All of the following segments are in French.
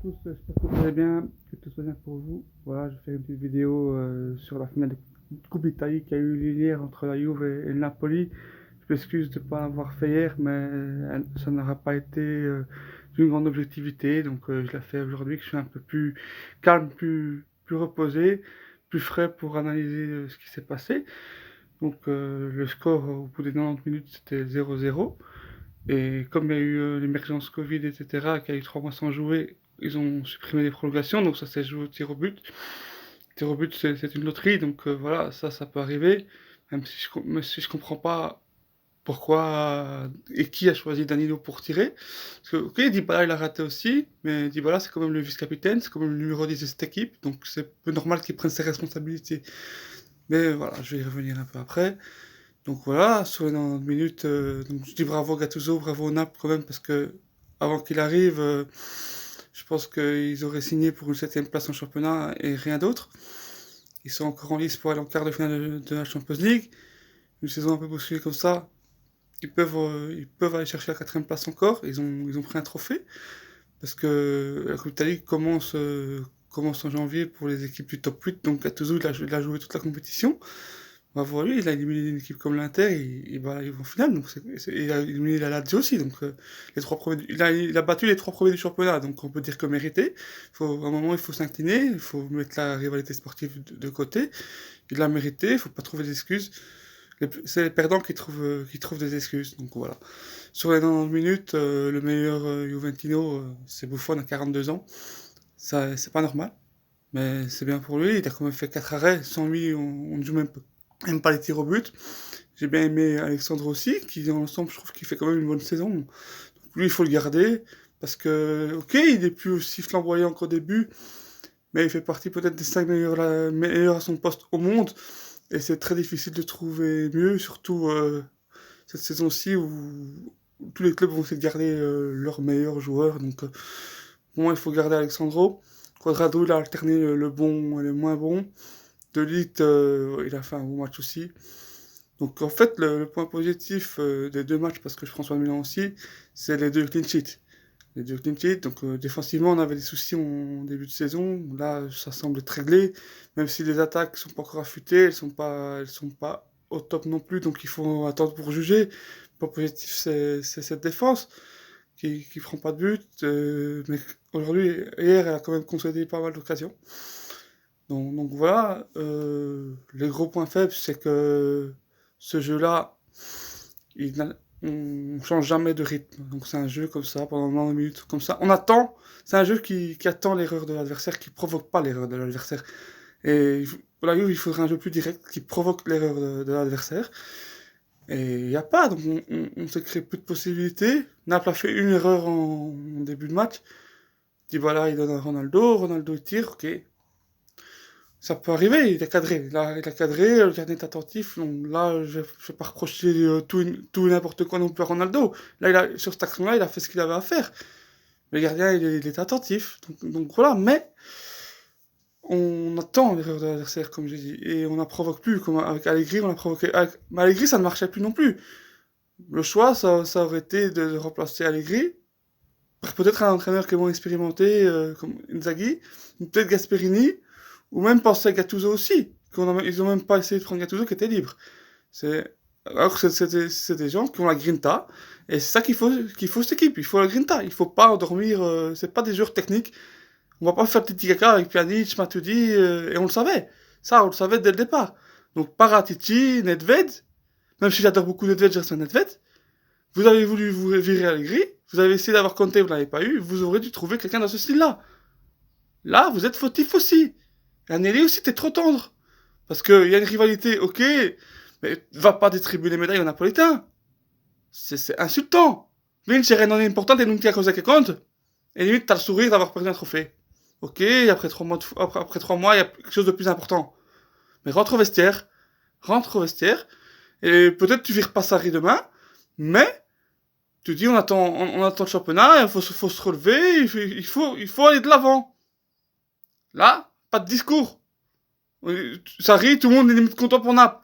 tous, j'espère que vous allez bien, que tout se passe bien pour vous. Voilà, je fais une petite vidéo sur la finale de Coupe d'Italie qui a eu lieu hier entre la Juve et le Napoli. Je m'excuse de ne pas l'avoir fait hier, mais ça n'aura pas été d'une grande objectivité, donc je la fais aujourd'hui, que je suis un peu plus calme, plus reposé, plus frais pour analyser ce qui s'est passé. Donc le score au bout des 90 minutes c'était 0-0. Et comme il y a eu l'émergence Covid, etc., qui a eu 3 mois sans jouer, ils ont supprimé les prolongations, donc ça s'est joué au tir au but. Le tir au but, c'est une loterie, donc voilà, ça peut arriver, même si je comprends pas pourquoi et qui a choisi Danilo pour tirer. Parce que, ok, Dybala il a raté aussi, mais Dybala c'est quand même le vice-capitaine, c'est quand même le numéro 10 de cette équipe, donc c'est peu normal qu'il prenne ses responsabilités. Mais voilà, je vais y revenir un peu après. Donc voilà, sur les 90 minutes, donc je dis bravo Gattuso, bravo Naples quand même, parce que avant qu'il arrive, je pense qu'ils auraient signé pour une 7e place en championnat et rien d'autre. Ils sont encore en lice pour aller en quart de finale de la Champions League. Une saison un peu bousculée comme ça, ils peuvent aller chercher la 4e place encore. Ils ont pris un trophée, parce que la Coupe d'Italie commence en janvier pour les équipes du top 8, donc Gattuso il a joué toute la compétition. Bravo à lui, il a éliminé une équipe comme l'Inter, il va arriver en finale, donc il a éliminé la Lazio aussi, donc les trois premiers, il a battu les 3 premiers du championnat, donc on peut dire que mérité. À un moment, il faut s'incliner, il faut mettre la rivalité sportive de côté. Il l'a mérité, il faut pas trouver d'excuses. C'est les perdants qui trouvent des excuses, donc voilà. Sur les 90 minutes, le meilleur Juventino, c'est Buffon à 42 ans. Ça, c'est pas normal, mais c'est bien pour lui, il a quand même fait 4 arrêts, sans lui, on ne joue même pas les tirs au but. J'ai bien aimé Alexandre aussi, qui dans l'ensemble, je trouve qu'il fait quand même une bonne saison. Donc, lui, il faut le garder, parce que, ok, il est plus aussi flamboyant qu'au début, mais il fait partie peut-être des 5 meilleurs à son poste au monde, et c'est très difficile de trouver mieux, surtout cette saison-ci où tous les clubs vont essayer de garder leurs meilleurs joueurs. Donc, pour moi, il faut garder Alexandro. Quadrado, il a alterné le bon et le moins bon. De Ligt, il a fait un bon match aussi. Donc en fait, le point positif des 2 matchs, parce que je prends soin de Milan aussi, c'est les 2 clean sheets. Les 2 clean sheets, donc défensivement, on avait des soucis en début de saison. Là, ça semble être réglé, même si les attaques sont pas encore affûtées, elles sont pas au top non plus, donc il faut attendre pour juger. Le point positif, c'est cette défense qui prend pas de but, mais aujourd'hui, hier, elle a quand même concédé pas mal d'occasions. Donc voilà, les gros points faibles, c'est que ce jeu-là, on change jamais de rythme. Donc c'est un jeu comme ça, pendant 90 minutes, comme ça. C'est un jeu qui attend l'erreur de l'adversaire, qui provoque pas l'erreur de l'adversaire. Et pour la Juve, il faudrait un jeu plus direct, qui provoque l'erreur de l'adversaire. Et il n'y a pas, donc on se crée plus de possibilités. Naples a fait une erreur en début de match. Dybala, il donne à Ronaldo, Ronaldo il tire, ok, ça peut arriver, il est cadré. Là, il a cadré, le gardien est attentif. Donc là, je ne vais pas reprocher tout et n'importe quoi non plus à Ronaldo. Là, sur cette action-là, il a fait ce qu'il avait à faire. Le gardien, il est attentif. Donc voilà, mais on attend l'erreur de l'adversaire, comme j'ai dit. Et on la provoque plus. Comme avec Allegri, on l'a provoqué. Mais Allegri, ça ne marchait plus non plus. Le choix, ça aurait été de remplacer Allegri par peut-être un entraîneur qui est moins expérimenté, comme Inzaghi, ou peut-être Gasperini, ou même penser à Gattuso aussi. Ils ont même pas essayé de prendre Gattuso qui était libre. Alors que c'est des gens qui ont la grinta, et c'est ça qu'il faut cette équipe. Il faut la grinta. Il faut pas endormir. C'est pas des joueurs techniques. On va pas faire petit caca avec Pjanic, Matuidi, et on le savait. Ça, on le savait dès le départ. Donc Paratici, Nedved, même si j'adore beaucoup Nedved, je reste un Nedved. Vous avez voulu vous virer Allegri, vous avez essayé d'avoir Conte, vous l'avez pas eu, vous aurez dû trouver quelqu'un dans ce style-là. Là, vous êtes fautif aussi. Et Agnelli aussi, t'es trop tendre. Parce qu'il y a une rivalité, ok, mais va pas distribuer les médailles aux Napolitains. C'est insultant. Vince è non importante e non ti cosa che compte. Et limite, t'as le sourire d'avoir perdu un trophée. Ok, après 3 mois, après 3 mois, il y a quelque chose de plus important. Mais rentre au vestiaire, et peut-être tu vires pas Sarri demain, mais tu dis on attend le championnat, il faut se relever, il faut aller de l'avant. Là, pas de discours. Sarri, tout le monde est limite content pour Naples.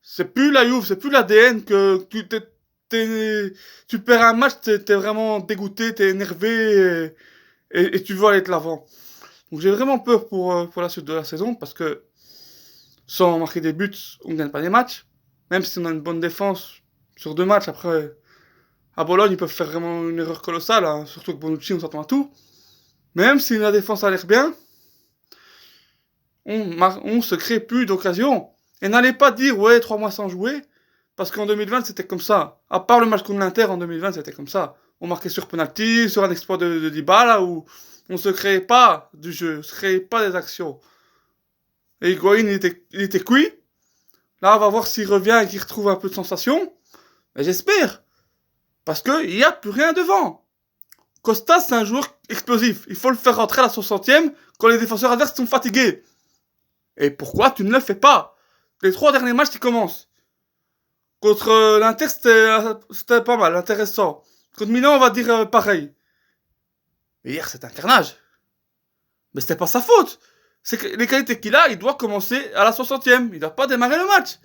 C'est plus la Juve, c'est plus l'ADN que tu perds un match, t'es vraiment dégoûté, t'es énervé, et tu veux aller de l'avant. Donc j'ai vraiment peur pour la suite de la saison parce que sans marquer des buts, on ne gagne pas des matchs. Même si on a une bonne défense sur 2 matchs, après, à Bologne, ils peuvent faire vraiment une erreur colossale, hein, surtout que Bonucci, on s'attend à tout. Mais même si la défense a l'air bien, on se crée plus d'occasions. Et n'allez pas dire, ouais, 3 mois sans jouer, parce qu'en 2020, c'était comme ça. À part le match contre l'Inter en 2020, c'était comme ça. On marquait sur penalty, sur un exploit de Dybala, où on se créait pas du jeu, on se créait pas des actions. Et Higuaín, il était cuit. Là, on va voir s'il revient et qu'il retrouve un peu de sensation. Mais j'espère. Parce qu'il n'y a plus rien devant. Costa, c'est un joueur explosif. Il faut le faire rentrer à la 60e quand les défenseurs adverses sont fatigués. Et pourquoi tu ne le fais pas? Les 3 derniers matchs qui commencent. Contre l'Inter, c'était pas mal, intéressant. Contre Milan, on va dire pareil. Mais hier, c'est un carnage. Mais c'était pas sa faute. C'est que les qualités qu'il a, il doit commencer à la 60e. Il doit pas démarrer le match.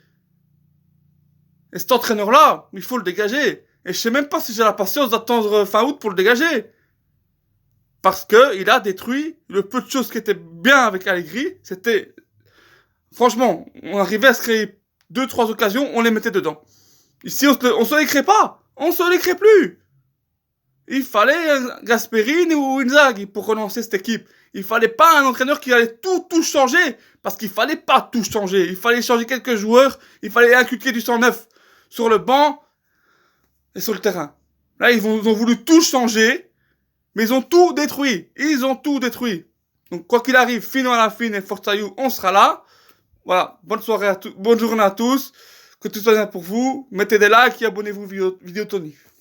Et cet entraîneur-là, il faut le dégager. Et je sais même pas si j'ai la patience d'attendre fin août pour le dégager. Parce que il a détruit le peu de choses qui étaient bien avec Allegri. C'était... Franchement, on arrivait à se créer 2-3 occasions, on les mettait dedans. Ici, on se les crée pas. On se les crée plus. Il fallait un Gasperini ou Inzaghi pour relancer cette équipe. Il fallait pas un entraîneur qui allait tout changer. Parce qu'il fallait pas tout changer. Il fallait changer quelques joueurs. Il fallait inculquer du sang neuf sur le banc et sur le terrain. Là, ils ont voulu tout changer, mais ils ont tout détruit. Ils ont tout détruit. Donc, quoi qu'il arrive, fino à la fin et Forza You, on sera là. Voilà, bonne journée à tous. Que tout soit bien pour vous. Mettez des likes et abonnez-vous vidéo Tony.